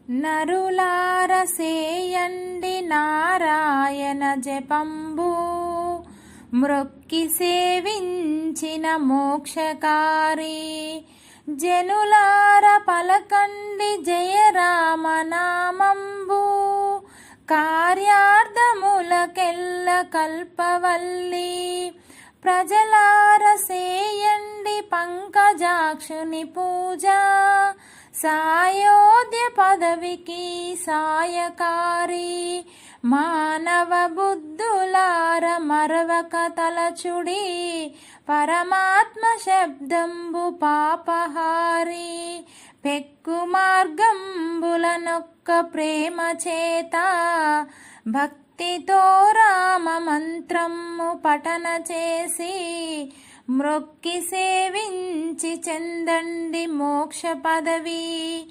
నరులార సేయండి నారాయణ జపంబు, మ్రొక్కి సేవించిన మోక్షకారి. జనులార పలకండి జయ రామనామంబు, కార్యార్థములకెల్ల కల్పవల్లి. ప్రజలార సేయండి పంకజాక్షుని పూజ, సాయోధ్య పదవికి సాయకారి. మానవ బుద్ధులార మరవక తలచుడి, పరమాత్మ శబ్దంబు పాపహారి. పెక్కు మార్గంబులనొక్క ప్రేమ చేత, భక్తితో రామ మంత్రము పఠన చేసి, మ్రొక్కి సేవించి చెందండి మోక్ష పదవి.